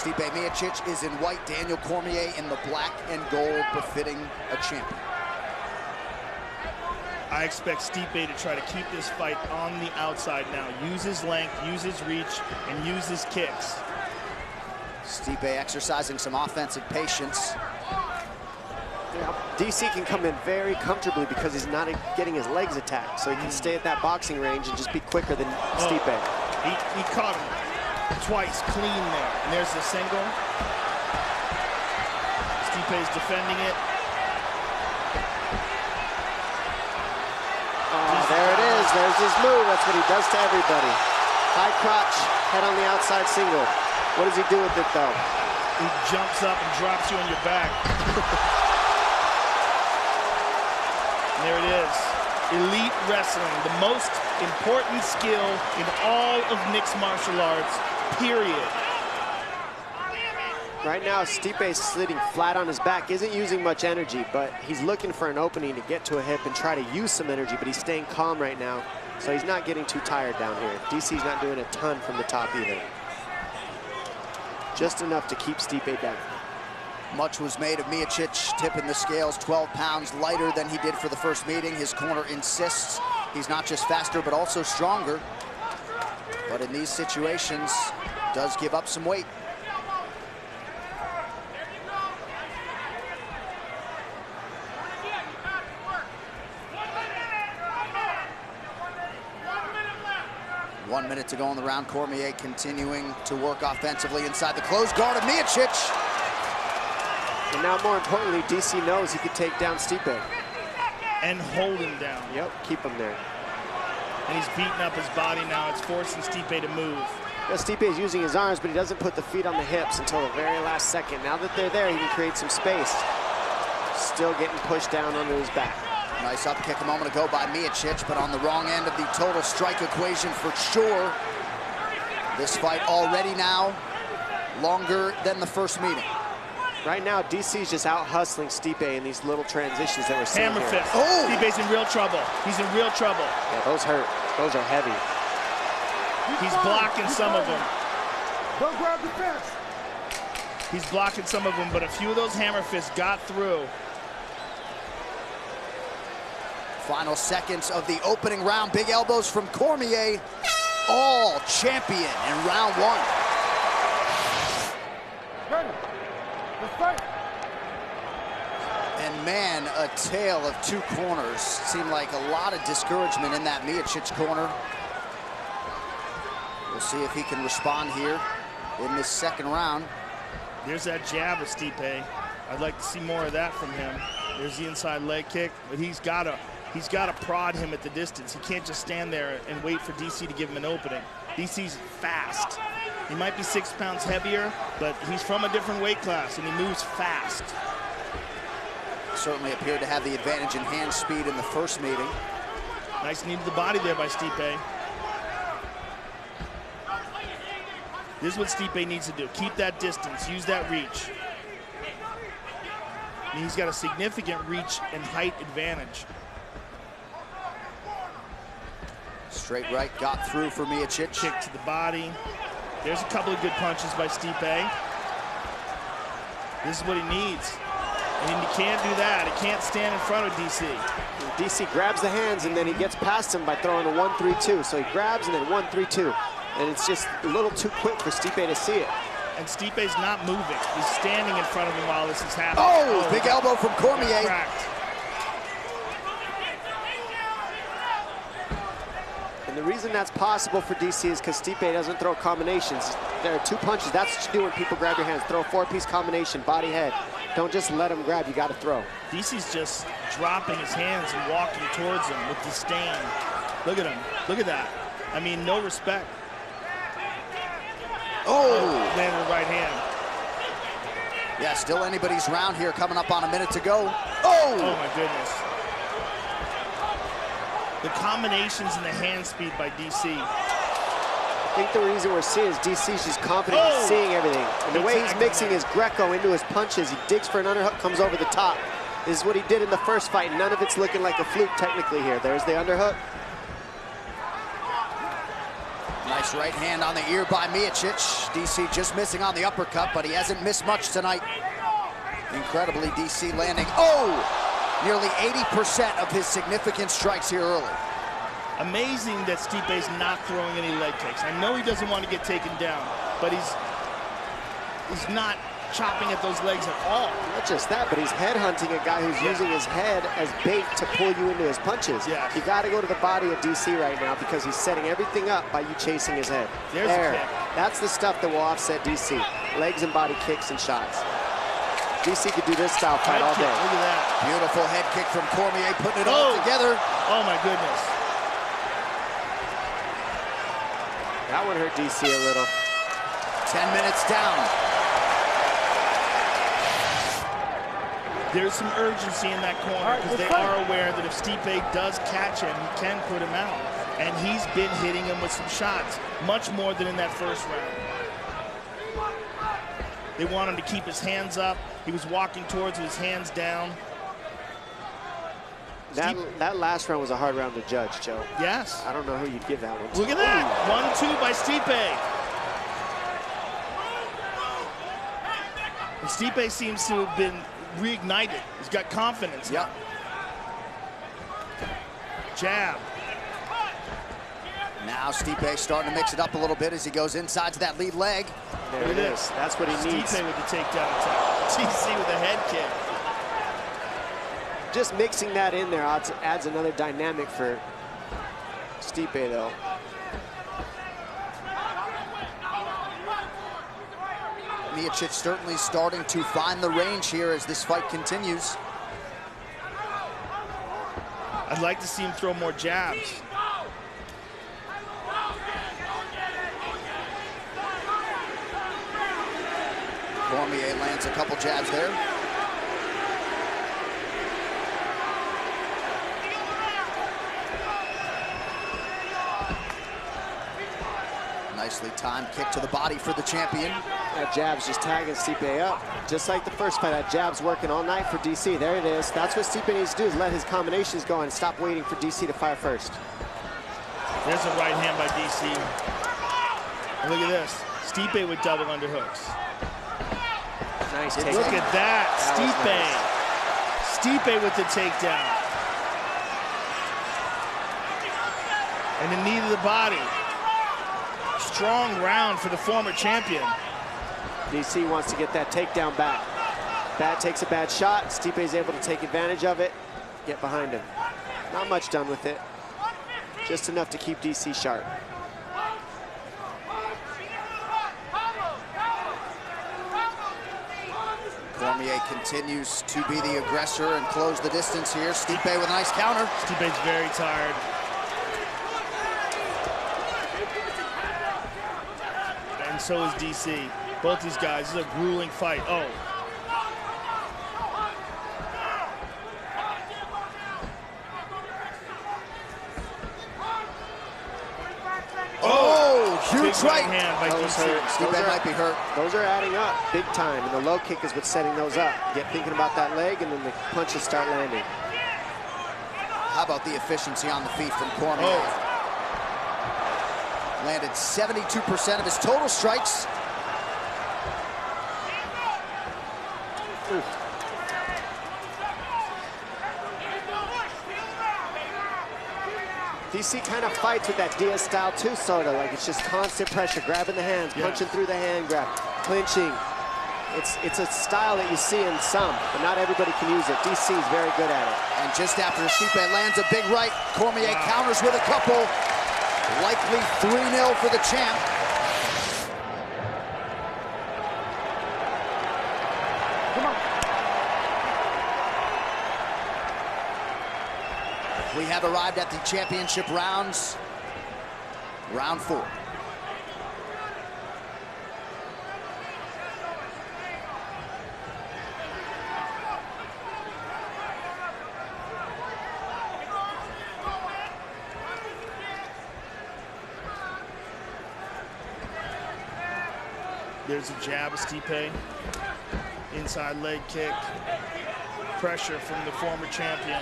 Stipe Miocic is in white, Daniel Cormier in the black and gold, befitting a champion. I expect Stipe to try to keep this fight on the outside now. Use his length, use his reach, and use his kicks. Stipe exercising some offensive patience. Yeah, DC can come in very comfortably because he's not getting his legs attacked, so he can stay at that boxing range and just be quicker than Stipe. He caught him twice clean there. And there's the single. Stipe's defending it. Oh, there it is. There's his move. That's what he does to everybody. High crotch, head on the outside single. What does he do with it, though? He jumps up and drops you on your back. And there it is. Elite wrestling, the most important skill in all of mixed martial arts, period. Right now, Stipe's sitting flat on his back, isn't using much energy, but he's looking for an opening to get to a hip and try to use some energy, but he's staying calm right now, so he's not getting too tired down here. DC's not doing a ton from the top either. Just enough to keep Stipe down. Much was made of Miocic tipping the scales 12 pounds lighter than he did for the first meeting. His corner insists he's not just faster, but also stronger. But in these situations, does give up some weight. One minute to go in the round. Cormier continuing to work offensively inside the closed guard of Miocic. And now, more importantly, DC knows he could take down Stipe. And hold him down. Yep, keep him there. And he's beating up his body now. It's forcing Stipe to move. Yeah, Stipe is using his arms, but he doesn't put the feet on the hips until the very last second. Now that they're there, he can create some space. Still getting pushed down onto his back. Nice up kick a moment ago by Miocic, but on the wrong end of the total strike equation for sure. This fight already now longer than the first meeting. Right now, DC's just out hustling Stipe in these little transitions that we're seeing Hammer here. fist. Oh! Stipe's in real trouble. He's in real trouble. Yeah, those hurt. Those are heavy. He's blocking some of them. Don't grab the fence. He's blocking some of them, but a few of those hammer fists got through. Final seconds of the opening round. Big elbows from Cormier. All champion in round one. Ready. Let's fight. And man, a tale of two corners. Seemed like a lot of discouragement in that Miocic corner. We'll see if he can respond here in this second round. There's that jab of Stipe. I'd like to see more of that from him. There's the inside leg kick, but he's got to prod him at the distance. He can't just stand there and wait for DC to give him an opening. DC's fast. He might be 6 pounds heavier, but he's from a different weight class, and he moves fast. Certainly appeared to have the advantage in hand speed in the first meeting. Nice knee to the body there by Stipe. This is what Stipe needs to do. Keep that distance, use that reach. I mean, he's got a significant reach and height advantage. Straight right got through for Miocic. Kick to the body. There's a couple of good punches by Stipe. This is what he needs. And he can't do that. He can't stand in front of DC. DC grabs the hands, and then he gets past him by throwing a 1-3-2. So he grabs and then 1-3-2. And it's just a little too quick for Stipe to see it. And Stipe's not moving. He's standing in front of him while this is happening. Oh, big elbow from Cormier. Cracked. And the reason that's possible for DC is because Stipe doesn't throw combinations. There are two punches. That's what you do when people grab your hands. Throw a four-piece combination, body, head. Don't just let him grab. You got to throw. DC's just dropping his hands and walking towards him with disdain. Look at him. Look at that. I mean, no respect. Oh! Landed the right hand. Yeah, still anybody's round here, coming up on a minute to go. Oh Oh! my goodness. The combinations and the hand speed by DC. I think the reason we're seeing is DC's just confident in seeing everything. And the way he's mixing his Greco into his punches, he digs for an underhook, comes over the top. This is what he did in the first fight. None of it's looking like a fluke technically here. There's the underhook. Nice Nice right hand on the ear by Miocic. DC just missing on the uppercut, but he hasn't missed much tonight. Incredibly, DC landing, nearly 80% of his significant strikes here early. Amazing that Stipe's not throwing any leg kicks. I know he doesn't want to get taken down, but he's not chopping at those legs at all. Not just that, but he's headhunting a guy who's using his head as bait to pull you into his punches. Yeah. You got to go to the body of DC right now because he's setting everything up by you chasing his head. There's a kick. That's the stuff that will offset DC. Legs and body kicks and shots. DC could do this style fight all day. Look at that. Beautiful head kick from Cormier, putting it all together. Oh my goodness. That one hurt DC a little. 10 minutes down. There's some urgency in that corner because they are aware that if Stipe does catch him, he can put him out. And he's been hitting him with some shots, much more than in that first round. They want him to keep his hands up. He was walking towards with his hands down. That last round was a hard round to judge, Joe. Yes. I don't know who you'd give that one to. Look at that. 1-2 by Stipe. And Stipe seems to have been reignited. He's got confidence. Yep. Jab. Now Stipe starting to mix it up a little bit as he goes inside to that lead leg. There it is. That's what he needs. Stipe with the takedown attack. DC with a head kick. Just mixing that in there adds another dynamic for Stipe, though. Miocic certainly starting to find the range here as this fight continues. I'd like to see him throw more jabs. Cormier lands a couple jabs there. Nicely timed kick to the body for the champion. That jab's just tagging Stipe up. Just like the first fight, that jab's working all night for DC. There it is. That's what Stipe needs to do, is let his combinations go and stop waiting for DC to fire first. There's a right hand by DC. And look at this. Stipe with double underhooks. Nice takedown. Look at that. Stipe with the takedown. And the knee to the body. Strong round for the former champion. DC wants to get that takedown back. Takes a bad shot. Stipe is able to take advantage of it. Get behind him. Not much done with it. Just enough to keep DC sharp. Cormier continues to be the aggressor and close the distance here. Stipe with a nice counter. Stipe's very tired. And so is DC. Both these guys, this is a grueling fight. Huge right hand by DC. Stipe might be hurt. Those are adding up big time, and the low kick is what's setting those up. Get thinking about that leg, and then the punches start landing. How about the efficiency on the feet from Cormier? Landed 72% of his total strikes. Oof. DC kind of fights with that Diaz style too, sort of like it's just constant pressure, grabbing the hands, punching through the hand grab, clinching. It's a style that you see in some, but not everybody can use it. DC is very good at it. And just after Stipe lands a big right, Cormier counters with a couple. Likely 3-0 for the champ. Come on. We have arrived at the championship rounds. Round 4. There's a jab of Stipe. Inside leg kick. Pressure from the former champion.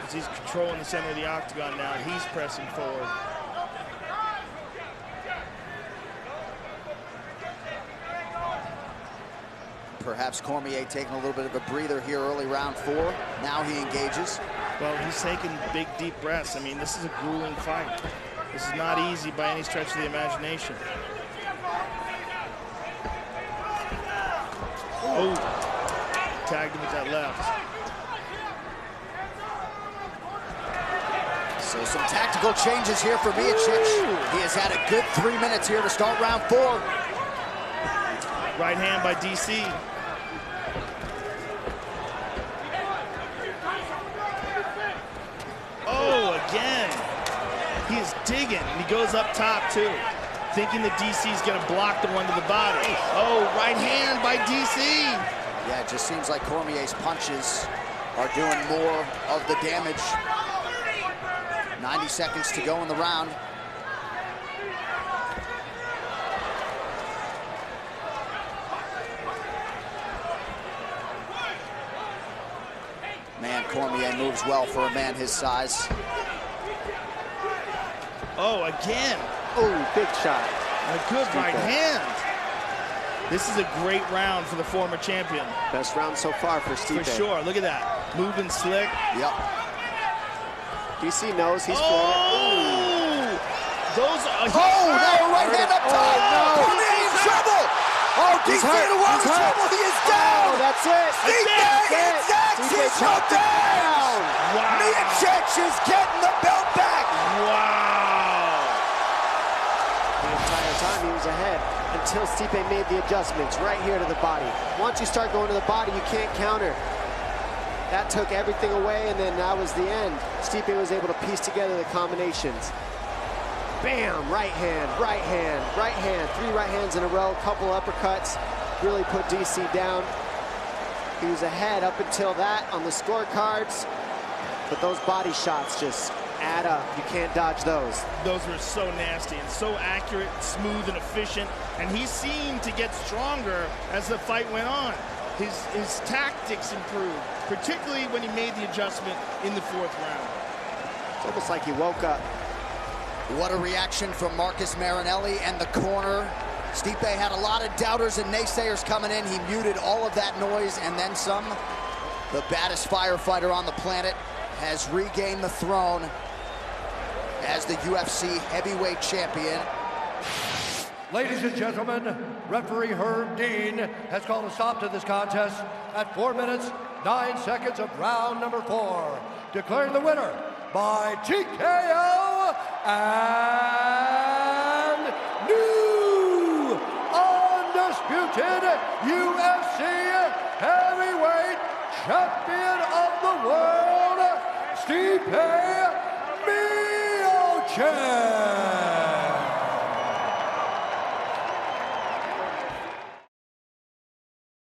As he's controlling the center of the octagon now, he's pressing forward. Perhaps Cormier taking a little bit of a breather here early round 4. Now he engages. Well, he's taking big, deep breaths. I mean, this is a grueling fight. This is not easy by any stretch of the imagination. Oh, tagged him with that left. So some tactical changes here for Miocic. He has had a good 3 minutes here to start round 4. Right hand by DC. Oh, again. He is digging, and he goes up top too, thinking that DC's gonna block the one to the body. Oh, right hand by DC. Yeah, it just seems like Cormier's punches are doing more of the damage. 90 seconds to go in the round. Man, Cormier moves well for a man his size. Oh, again. Oh, big shot. A good right hand. This is a great round for the former champion. Best round so far for Stipe. For sure. Look at that. Moving slick. Yep. DC knows he's Oh! Those are... Oh, now right hand up top. Oh, no. Cormier in trouble. Oh, DC in a world of trouble. He is down. Oh, that's it. Stipe exacts his down. Wow. Miocic is getting the belt back. Wow. The entire time he was ahead until Stipe made the adjustments right here to the body. Once you start going to the body, you can't counter. That took everything away, and then that was the end. Stipe was able to piece together the combinations. Bam, right hand, right hand, right hand. 3 right hands in a row, couple uppercuts. Really put DC down. He was ahead up until that on the scorecards. But those body shots just add up. You can't dodge those. Those were so nasty and so accurate, smooth, and efficient. And he seemed to get stronger as the fight went on. His tactics improved, particularly when he made the adjustment in the 4th round. It's almost like he woke up. What a reaction from Marcus Marinelli and the corner. Stipe had a lot of doubters and naysayers coming in. He muted all of that noise and then some. The baddest firefighter on the planet has regained the throne as the UFC heavyweight champion. Ladies and gentlemen, referee Herb Dean has called a stop to this contest at 4 minutes, 9 seconds of round number 4, declaring the winner by TKO and new undisputed UFC heavyweight champion of the world, Stipe Miocic.